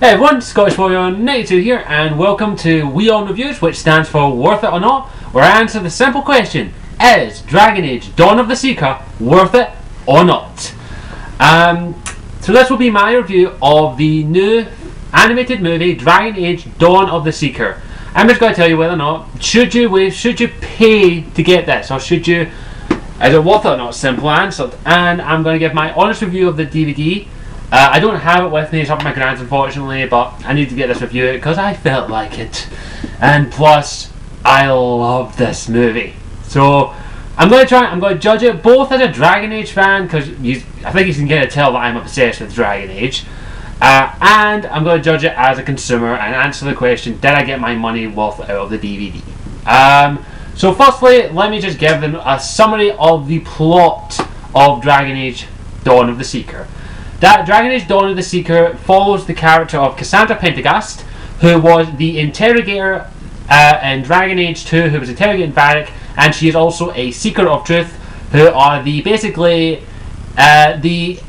Hey everyone, Scottish WION 92 here, and welcome to WION Reviews, which stands for Worth It or Not, where I answer the simple question: is Dragon Age Dawn of the Seeker worth it or not? So this will be my review of the new animated movie Dragon Age Dawn of the Seeker. I'm just going to tell you whether or not should you pay to get this, or is it worth it or not? Simple answer. And I'm going to give my honest review of the DVD. I don't have it with me, it's up my grants unfortunately, but I need to get this review because I felt like it. And plus, I love this movie. So, I'm going to judge it both as a Dragon Age fan, because I think you can get a tell that I'm obsessed with Dragon Age. And I'm going to judge it as a consumer and answer the question, did I get my money worth out of the DVD? So firstly, let me just give them a summary of the plot of Dragon Age Dawn of the Seeker. That Dragon Age Dawn of the Seeker follows the character of Cassandra, who was the interrogator in Dragon Age 2, who was interrogating Varric, and she is also a Seeker of Truth, who are the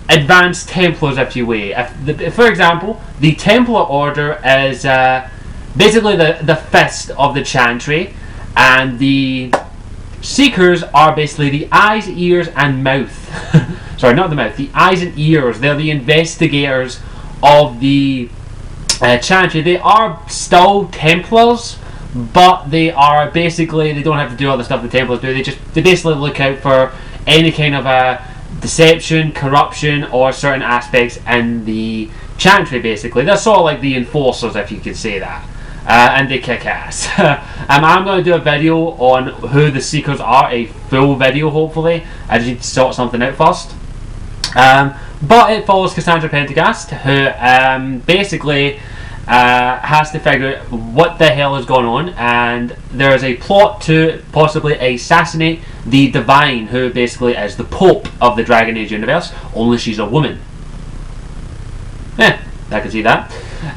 advanced Templars, if you will. For example, the Templar Order is basically the fist of the Chantry, and the Seekers are basically the eyes, ears, and mouth. Sorry, not the mouth, the eyes and ears. They're the investigators of the Chantry. They are still Templars, but they are basically, they don't have to do all the stuff the Templars do. They basically look out for any kind of deception, corruption, or certain aspects in the Chantry, basically. They're sort of like the enforcers, if you could say that. And they kick ass. I'm going to do a video on who the Seekers are, a full video hopefully. I just need to sort something out first. But it follows Cassandra, who basically has to figure out what the hell is going on, and there is a plot to possibly assassinate the Divine, who basically is the Pope of the Dragon Age universe, only she's a woman. I can see that.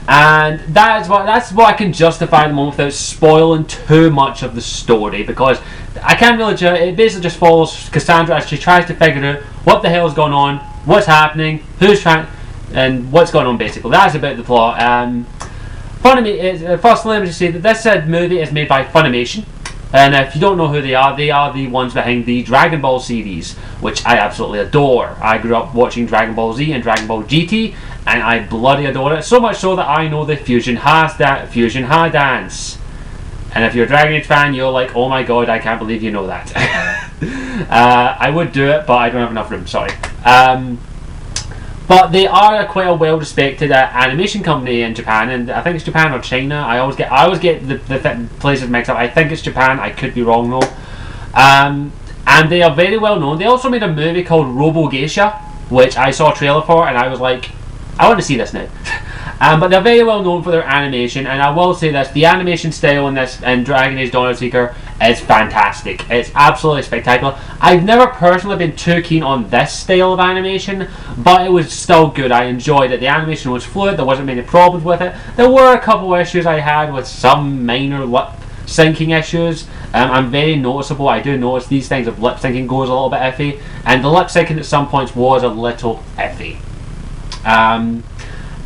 And that's what I can justify at the moment without spoiling too much of the story, because I can't really it basically just follows Cassandra as she tries to figure out what the hell is going on, what's happening, who's trying, and what's going on basically. That's about the plot. First let me just say that this movie is made by Funimation, and if you don't know who they are the ones behind the Dragon Ball series, which I absolutely adore. I grew up watching Dragon Ball Z and Dragon Ball GT, and I bloody adore it, so much so that I know the Fusion Ha dance. And if you're a Dragon Age fan, you're like, oh my god, I can't believe you know that. I would do it, but I don't have enough room, sorry. But they are quite a well-respected animation company in Japan, and I think it's Japan or China. I always get the places mixed up. I think it's Japan. I could be wrong though. And they are very well known. They also made a movie called Robo Geisha, which I saw a trailer for, and I was like, I want to see this now. But they're very well known for their animation, and I will say this: the animation style in Dragon Age Dawn of the Seeker is fantastic. It's absolutely spectacular. I've never personally been too keen on this style of animation, but it was still good. I enjoyed it. The animation was fluid. There wasn't many problems with it. There were a couple of issues I had with some minor lip syncing issues. I'm very noticeable. I do notice these things of lip syncing goes a little bit iffy, and the lip syncing at some points was a little iffy.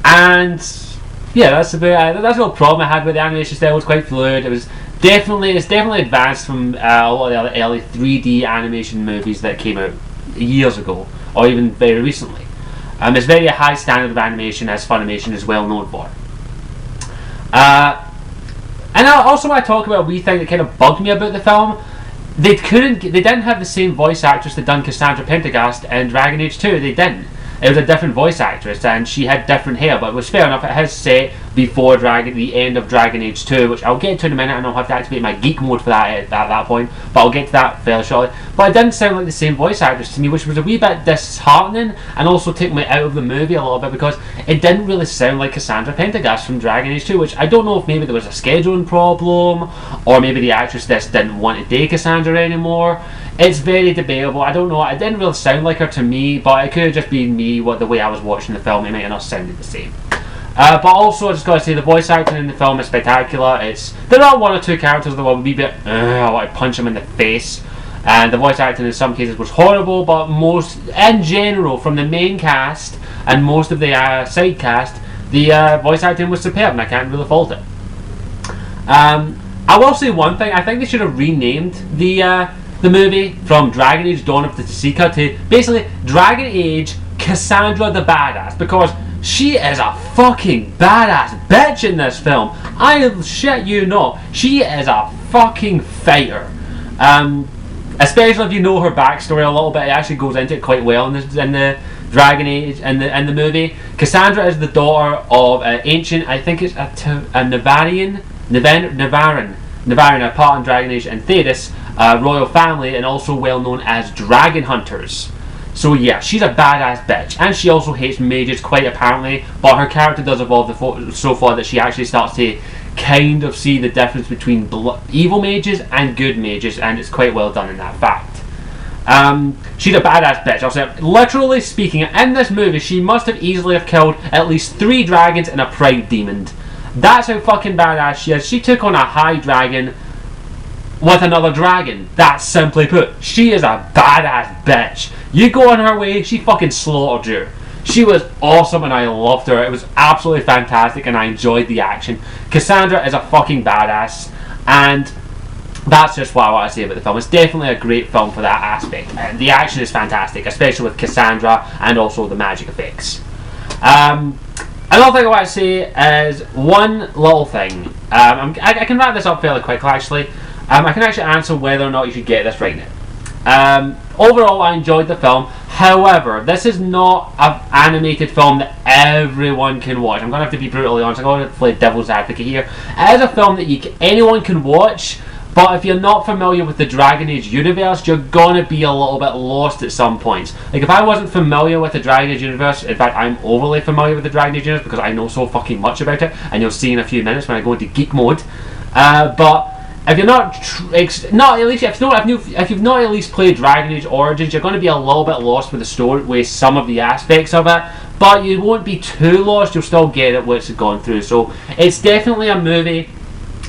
And yeah, that's a little problem I had with the animation style. It was quite fluid. It's definitely advanced from a lot of the early 3D animation movies that came out years ago, or even very recently. It's very high standard of animation, as Funimation is well known for. And also, when I talk about a wee thing that kind of bugged me about the film, they didn't have the same voice actress that done Cassandra in Dragon Age 2. They didn't. It was a different voice actress, and she had different hair, but it was fair enough. It has set before the end of Dragon Age 2, which I'll get to in a minute, and I'll have to activate my geek mode for that at that point, but I'll get to that fairly shortly. But it didn't sound like the same voice actress to me, which was a wee bit disheartening, and also took me out of the movie a little bit, because it didn't really sound like Cassandra from Dragon Age 2, which I don't know if maybe there was a scheduling problem, or maybe the actress just didn't want to date Cassandra anymore. It's very debatable. I don't know. It didn't really sound like her to me, but it could have just been me, the way I was watching the film. It might have not sounded the same. But also, I just got to say, the voice acting in the film is spectacular. There are one or two characters that were a wee bit, I want to punch them in the face. And the voice acting in some cases was horrible, but in general, from the main cast and most of the side cast, the voice acting was superb, and I can't really fault it. I will say one thing. I think they should have renamed the movie from Dragon Age Dawn of the Seeker to basically Dragon Age Cassandra the Badass, because she is a fucking badass bitch in this film. I shit you not. She is a fucking fighter. Especially if you know her backstory a little bit, it actually goes into it quite well in the Dragon Age in the movie. Cassandra is the daughter of an ancient, I think it's a Navarian, a part in Dragon Age and Thetis, royal family, and also well known as dragon hunters. So yeah, she's a badass bitch, and she also hates mages quite apparently, but her character does evolve so far that she actually starts to kind of see the difference between evil mages and good mages, and it's quite well done in that fact. She's a badass bitch. I'll say, literally speaking, in this movie she must have easily have killed at least 3 dragons and a pride demon. That's how fucking badass she is. She took on a high dragon with another dragon. That's simply put. She is a badass bitch. You go on her way, she fucking slaughtered you. She was awesome and I loved her. It was absolutely fantastic and I enjoyed the action. Cassandra is a fucking badass, and that's just what I want to say about the film. It's definitely a great film for that aspect. And the action is fantastic, especially with Cassandra and also the magic effects. Another thing I want to say is one little thing. I can wrap this up fairly quickly actually. I can actually answer whether or not you should get this right now. Overall, I enjoyed the film. However, this is not an animated film that everyone can watch. I'm going to have to be brutally honest. I'm going to play devil's advocate here. It is a film that anyone can watch, but if you're not familiar with the Dragon Age universe, you're going to be a little bit lost at some points. Like, if I wasn't familiar with the Dragon Age universe, in fact, I'm overly familiar with the Dragon Age universe because I know so fucking much about it, and you'll see in a few minutes when I go into geek mode. But if you're not, if you've not at least played Dragon Age Origins, you're going to be a little bit lost with the story, with some of the aspects of it. But you won't be too lost. You'll still get it what it's gone through. So it's definitely a movie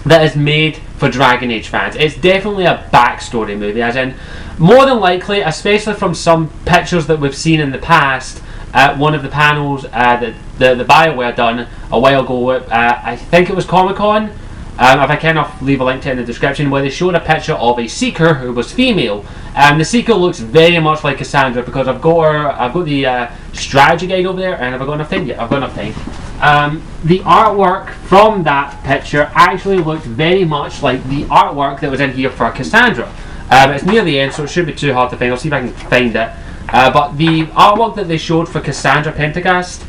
that is made for Dragon Age fans. It's definitely a backstory movie, as in, more than likely, especially from some pictures that we've seen in the past. At one of the panels that the BioWare done a while ago, I think it was Comic-Con. If I can, I'll leave a link to it in the description, where they showed a picture of a Seeker who was female. The Seeker looks very much like Cassandra, because I've got the strategy guide over there, and have I got enough time? Yeah, I've got enough time. The artwork from that picture actually looked very much like the artwork that was in here for Cassandra. It's near the end, so it shouldn't be too hard to find. I'll see if I can find it. But the artwork that they showed for Cassandra Pentagast,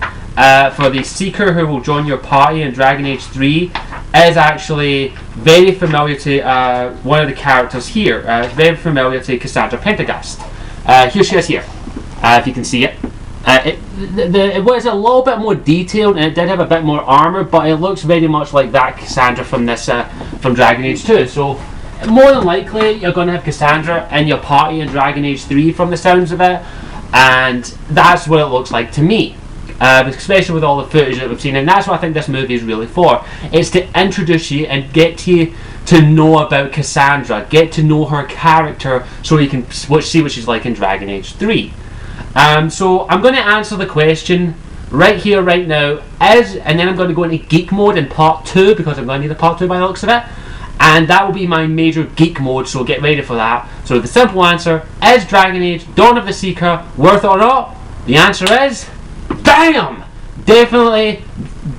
for the Seeker who will join your party in Dragon Age 3, is actually very familiar to one of the characters here. Very familiar to Cassandra Pentagast. Here she is here, if you can see it. It was a little bit more detailed, and it did have a bit more armor, but it looks very much like that Cassandra from this from Dragon Age 2. So more than likely you're going to have Cassandra in your party in Dragon Age 3 from the sounds of it, and that's what it looks like to me. Especially with all the footage that we've seen, and that's what I think this movie is really for. It's to introduce you and get you to know about Cassandra, get to know her character, so you can see what she's like in Dragon Age 3. So I'm going to answer the question right here, right now, and then I'm going to go into geek mode in part 2, because I'm going to need a part 2 by the looks of it, and that will be my major geek mode, so get ready for that. So the simple answer, is Dragon Age Dawn of the Seeker worth it or not? The answer is BAM! Definitely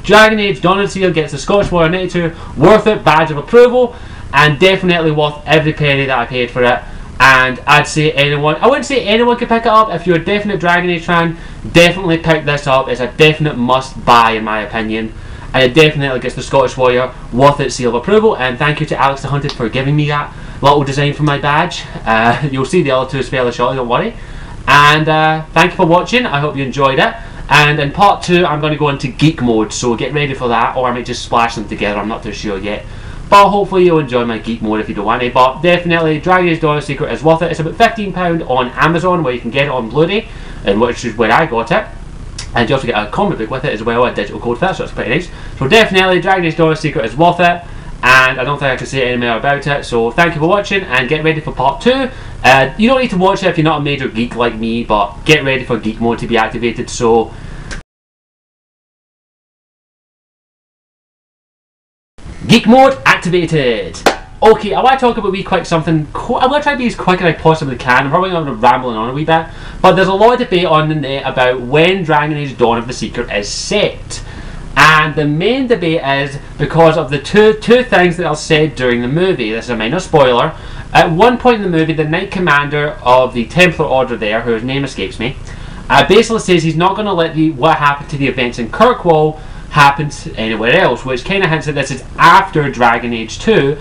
Dragon Age Dawn of the Seeker gets the Scottish Warrior 92 worth it, badge of approval, and definitely worth every penny that I paid for it. And I'd say I wouldn't say anyone could pick it up. If you're a definite Dragon Age fan, definitely pick this up. It's a definite must buy in my opinion, and it definitely gets the Scottish Warrior worth its seal of approval. And thank you to Alex the Hunted for giving me that little design for my badge. You'll see the other two fairly shortly, don't worry. And thank you for watching. I hope you enjoyed it. And in part 2 I'm going to go into geek mode, so get ready for that, or I might just splash them together, I'm not too sure yet. But hopefully you'll enjoy my geek mode if you don't want it. But definitely Dragon Age Dawn of the Seeker is worth it. It's about £15 on Amazon, where you can get it on Blu-ray, and which is where I got it. And you also get a comic book with it as well, a digital code for that, so it's pretty nice. So definitely Dragon Age Dawn of the Seeker is worth it, and I don't think I can say any more about it. So thank you for watching, and get ready for part 2. You don't need to watch it if you're not a major geek like me, but get ready for geek mode to be activated. So Geek mode activated. Okay, I want to talk about something. I'm going to try to be as quick as I possibly can. I'm probably going to be rambling on a wee bit, but there's a lot of debate on the net about when Dragon Age Dawn of the Seeker is set. And the main debate is because of the two things that are said during the movie. This is a minor spoiler. At one point in the movie, the Knight Commander of the Templar Order there, whose name escapes me, basically says he's not going to let what happened to the events in Kirkwall happen anywhere else, which kind of hints that this is after Dragon Age 2.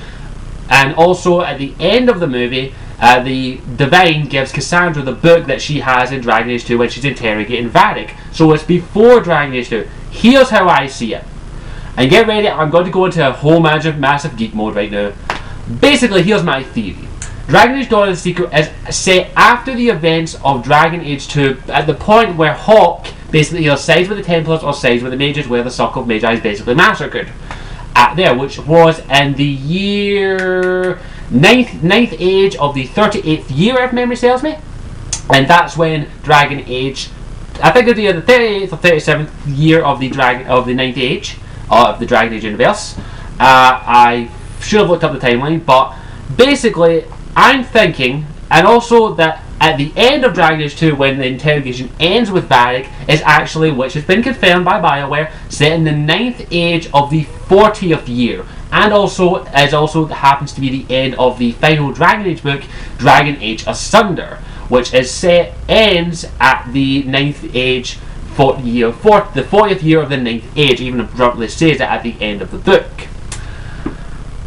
And also at the end of the movie, the Divine gives Cassandra the book that she has in Dragon Age 2 when she's interrogating Varric. So it's before Dragon Age 2. Here's how I see it. And get ready, I'm going to go into a whole massive geek mode right now. Basically, here's my theory. Dragon Age Dawn of the Seeker is set after the events of Dragon Age 2, at the point where Hawk basically either sides with the Templars or sides with the Mages, where the Circle of Magi is basically massacred. There, which was in the year 9th age of the 38th year, if memory serves me. And that's when Dragon Age, I think it'd be the 38th or 37th year of the 9th age of the Dragon Age universe. I should have looked up the timeline, but basically I'm thinking, and also that at the end of Dragon Age 2, when the interrogation ends with Varric, is actually, which has been confirmed by BioWare, set in the 9th age of the 40th year. And also happens to be the end of the final Dragon Age book, Dragon Age Asunder, which ends at the 9th age, the 40th year of the 9th age, even abruptly says it at the end of the book.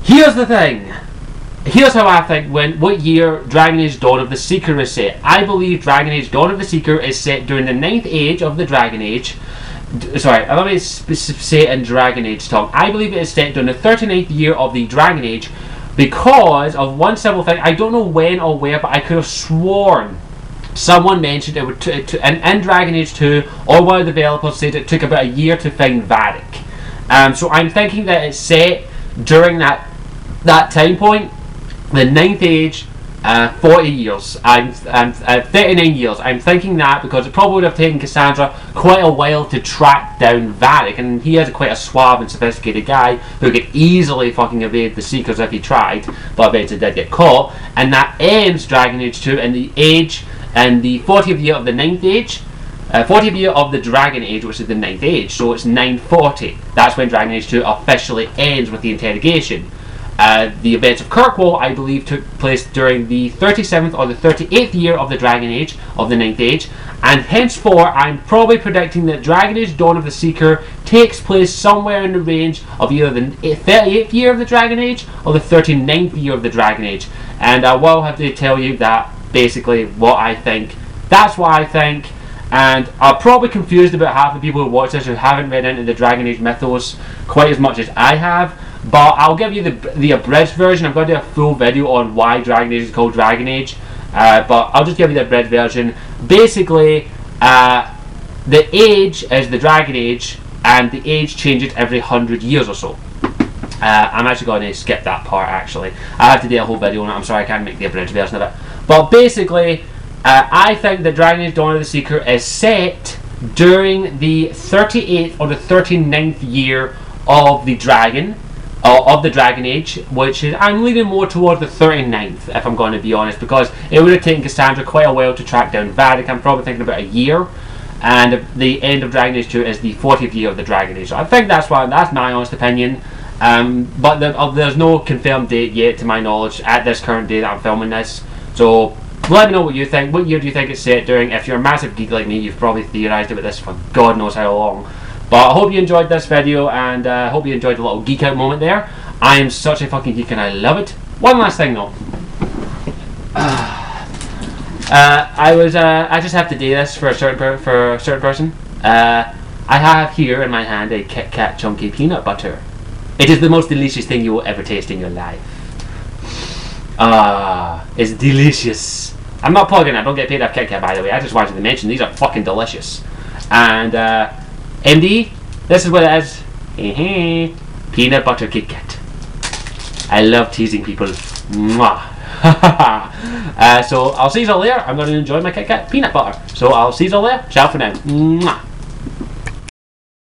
Here's the thing. Here's how I think what year Dragon Age Dawn of the Seeker is set. I believe Dragon Age Dawn of the Seeker is set during the 9th age of the Dragon Age. Sorry, let me say it in Dragon Age talk. I believe it is set during the 39th year of the Dragon Age because of one simple thing. I don't know when or where, but I could have sworn someone mentioned it would in Dragon Age 2, or one of the developers said it took about a year to find Varric. So I'm thinking that it's set during that time point. The 9th age, 40 years, 39 years. I'm thinking that because it probably would have taken Cassandra quite a while to track down Varric, and he is quite a suave and sophisticated guy who could easily fucking evade the Seekers if he tried, but eventually did get caught. And that ends Dragon Age 2 in the 40th year of the 9th age, 40th year of the Dragon Age, which is the 9th age, so it's 940. That's when Dragon Age 2 officially ends with the interrogation. The events of Kirkwall, I believe, took place during the 37th or the 38th year of the Dragon Age, of the 9th age, and henceforth I'm probably predicting that Dragon Age Dawn of the Seeker takes place somewhere in the range of either the 38th year of the Dragon Age or the 39th year of the Dragon Age. And I will have to tell you that basically what I think. That's what I think. And I'm probably confused about half the people who watch this who haven't read into the Dragon Age mythos quite as much as I have. But I'll give you the abridged version. I'm going to do a full video on why Dragon Age is called Dragon Age. But I'll just give you the abridged version. Basically, the age is the Dragon Age, and the age changes every 100 years or so. I'm actually going to skip that part, actually. I have to do a whole video on it. I'm sorry I can't make the abridged version of it. But basically, I think that Dragon Age Dawn of the Seeker is set during the 38th or the 39th year of the Dragon Age, which is, I'm leaning more towards the 39th, if I'm going to be honest, because it would have taken Cassandra quite a while to track down Varric. I'm probably thinking about a year, and the end of Dragon Age 2 is the 40th year of the Dragon Age. So I think that's my honest opinion. But there's no confirmed date yet, to my knowledge, at this current day that I'm filming this. So let me know what you think. What year do you think it's set during? If you're a massive geek like me, you've probably theorised about this for God knows how long. But I hope you enjoyed this video, and I hope you enjoyed the little geek out moment there. I am such a fucking geek and I love it. One last thing though. I just have to do this for a certain person. I have here in my hand a Kit Kat chunky peanut butter. It is the most delicious thing you will ever taste in your life. It's delicious. I'm not plugging. I don't get paid off Kit Kat, by the way. I just wanted to mention these are fucking delicious. And MD, this is what it is. Peanut butter Kit Kat. I love teasing people. Mwah. So I'll see you all there. I'm going to enjoy my Kit Kat peanut butter. So I'll see you all there. Ciao for now. Mwah.